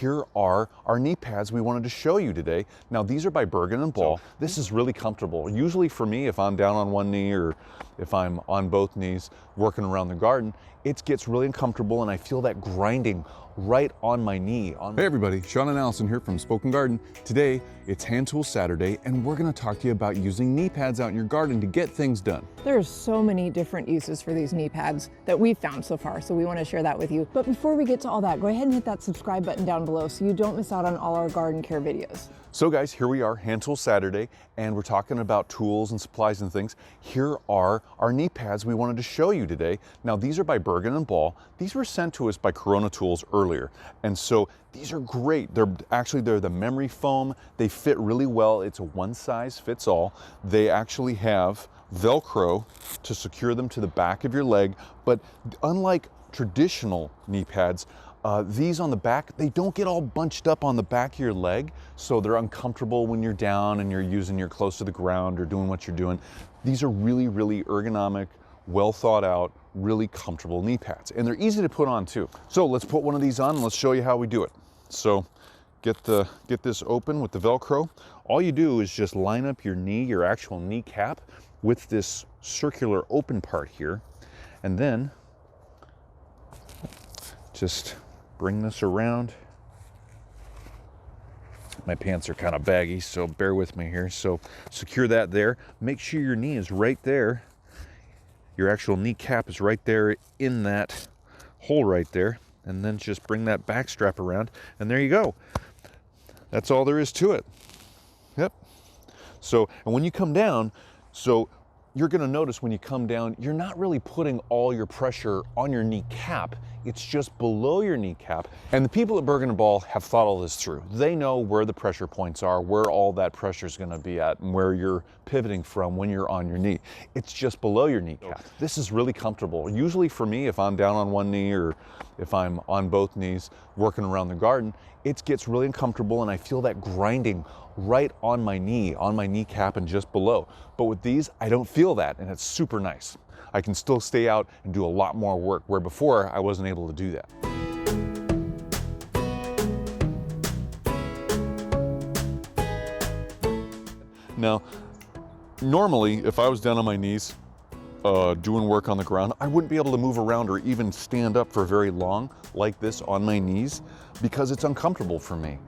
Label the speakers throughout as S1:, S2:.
S1: here are our knee pads we wanted to show you today. Now these are by Bergen & Ball. This is really comfortable. Usually for me, if I'm down on one knee or if I'm on both knees working around the garden, it gets really uncomfortable and I feel that grinding right on my knee. Hey everybody, Sean and Allison here from Spoken Garden. Today, it's Hand Tool Saturday and we're gonna talk to you about using knee pads out in your garden to get things done.
S2: There's so many different uses for these knee pads that we've found so far, so we want to share that with you. But before we get to all that, go ahead and hit that subscribe button down below so you don't miss out on all our garden care videos.
S1: So guys, here we are, Hand Tool Saturday, and we're talking about tools and supplies and things. Here are our knee pads we wanted to show you today. Now these are by Bergen & Ball. These were sent to us by Corona Tools earlier. And so these are great. They're the memory foam. They fit really well. It's a one size fits all. They actually have Velcro to secure them to the back of your leg. But unlike traditional knee pads, these on the back, they don't get all bunched up on the back of your leg, so they're uncomfortable when you're down and you're close to the ground or doing what you're doing. These are really, really ergonomic, well thought out, really comfortable knee pads. And they're easy to put on too. So let's put one of these on and let's show you how we do it. So get this open with the Velcro. All you do is just line up your knee, your actual kneecap, with this circular open part here. And then just bring this around. My pants are kind of baggy, so bear with me here. So secure that there. Make sure your knee is right there. Your actual kneecap is right there in that hole right there. And then just bring that back strap around, and there you go. That's all there is to it. Yep. So, and when you come down, so you're gonna notice when you come down, you're not really putting all your pressure on your kneecap. It's just below your kneecap. And the people at Bergen & Ball have thought all this through. They know where the pressure points are, where all that pressure is gonna be at, and where you're pivoting from when you're on your knee. It's just below your kneecap. This is really comfortable. Usually for me, if I'm down on one knee or if I'm on both knees working around the garden, it gets really uncomfortable and I feel that grinding right on my knee, on my kneecap and just below. But with these, I don't feel that, and it's super nice. I can still stay out and do a lot more work, where before I wasn't able to do that. Now, normally, if I was down on my knees doing work on the ground, I wouldn't be able to move around or even stand up for very long like this on my knees because it's uncomfortable for me.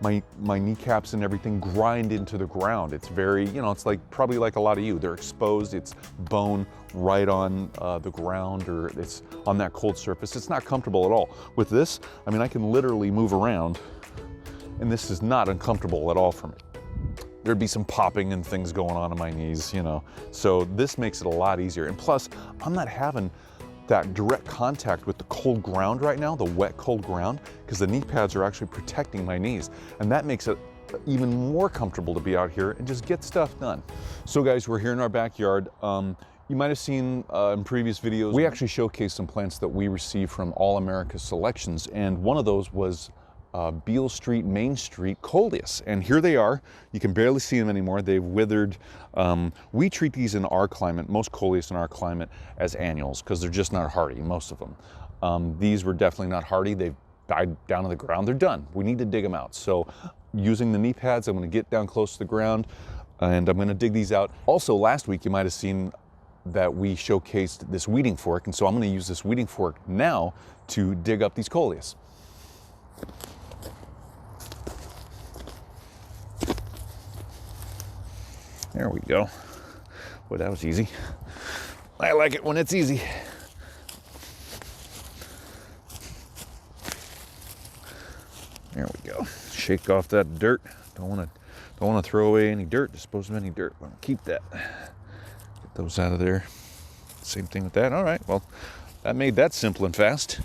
S1: My kneecaps and everything grind into the ground. It's very, it's like probably like a lot of you. They're exposed, it's bone right on the ground, or it's on that cold surface. It's not comfortable at all. With this, I mean, I can literally move around and this is not uncomfortable at all for me. There'd be some popping and things going on my knees, So this makes it a lot easier. And plus, I'm not having that direct contact with the cold ground right now, the wet cold ground, because the knee pads are actually protecting my knees. And that makes it even more comfortable to be out here and just get stuff done. So guys, we're here in our backyard. You might have seen in previous videos, we actually showcased some plants that we received from All America Selections. And one of those was Beale Street, Main Street coleus. And here they are. You can barely see them anymore. They've withered. We treat these in our climate, most coleus in our climate, as annuals because they're just not hardy, most of them. These were definitely not hardy. They've died down to the ground. They're done. We need to dig them out. So using the knee pads, I'm going to get down close to the ground and I'm going to dig these out. Also, last week you might have seen that we showcased this weeding fork. And so I'm going to use this weeding fork now to dig up these coleus. There we go. Boy, that was easy. I like it when it's easy. There we go. Shake off that dirt. Don't want to throw away any dirt, dispose of any dirt. I'll keep that. Get those out of there. Same thing with that. All right, well, that made that simple and fast.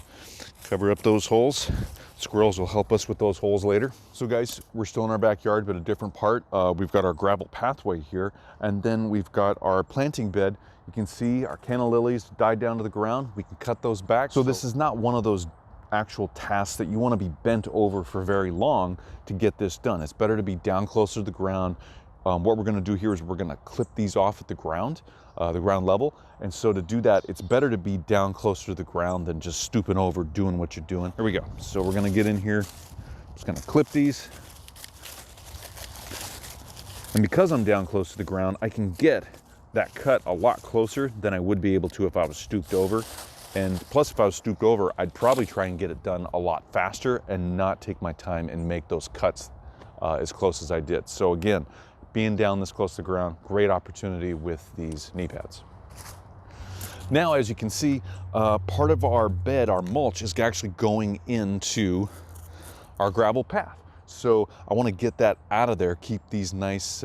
S1: Cover up those holes. Squirrels will help us with those holes later. So guys, we're still in our backyard, but a different part. We've got our gravel pathway here, and then we've got our planting bed. You can see our canna lilies died down to the ground. We can cut those back. So this is not one of those actual tasks that you want to be bent over for very long to get this done. It's better to be down closer to the ground, what we're gonna do here is we're gonna clip these off at the ground level. And so to do that, it's better to be down closer to the ground than just stooping over doing what you're doing. Here we go. So we're gonna get in here, just gonna clip these. And because I'm down close to the ground, I can get that cut a lot closer than I would be able to if I was stooped over. And plus, if I was stooped over, I'd probably try and get it done a lot faster and not take my time and make those cuts as close as I did. So again, being down this close to the ground, great opportunity with these knee pads. Now, as you can see, part of our bed, our mulch, is actually going into our gravel path. So I want to get that out of there, keep these nice,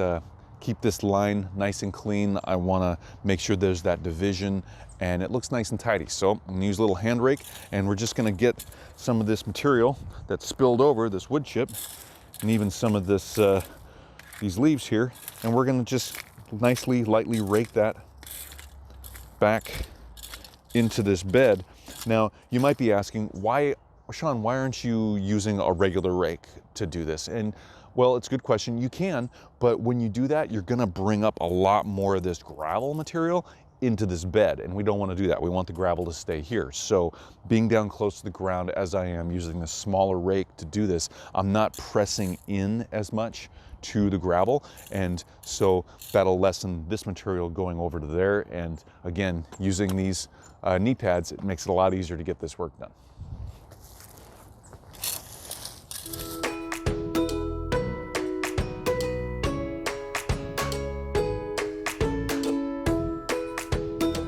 S1: keep this line nice and clean. I want to make sure there's that division and it looks nice and tidy. So I'm going to use a little hand rake, and we're just going to get some of this material that's spilled over, this wood chip, and even some of this, these leaves here, and we're going to just nicely, lightly rake that back into this bed. Now, you might be asking, why, Sean, why aren't you using a regular rake to do this? And well, it's a good question. You can, but when you do that, you're gonna bring up a lot more of this gravel material into this bed, and we don't want to do that. We want the gravel to stay here. So being down close to the ground, as I am using this smaller rake to do this, I'm not pressing in as much to the gravel, and so that'll lessen this material going over to there. And again, using these knee pads, it makes it a lot easier to get this work done.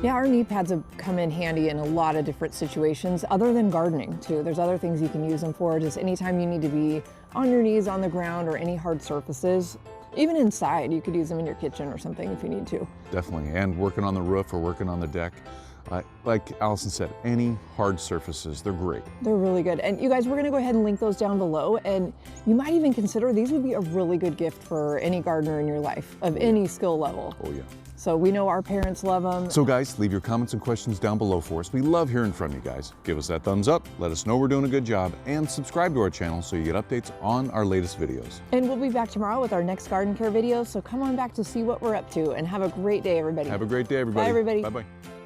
S2: Yeah, our knee pads have come in handy in a lot of different situations, other than gardening too. There's other things you can use them for, just anytime you need to be on your knees on the ground or any hard surfaces. Even inside, you could use them in your kitchen or something if you need to.
S1: Definitely, and working on the roof or working on the deck. Like Allison said, any hard surfaces, they're great.
S2: They're really good. And you guys, we're gonna go ahead and link those down below, and you might even consider these would be a really good gift for any gardener in your life of any skill level.
S1: Oh yeah.
S2: So we know our parents love them.
S1: So guys, leave your comments and questions down below for us. We love hearing from you guys. Give us that thumbs up, let us know we're doing a good job, and subscribe to our channel so you get updates on our latest videos.
S2: And we'll be back tomorrow with our next garden care video, so come on back to see what we're up to, and have a great day, everybody.
S1: Have a great day, everybody.
S2: Bye, everybody.
S1: Bye-bye.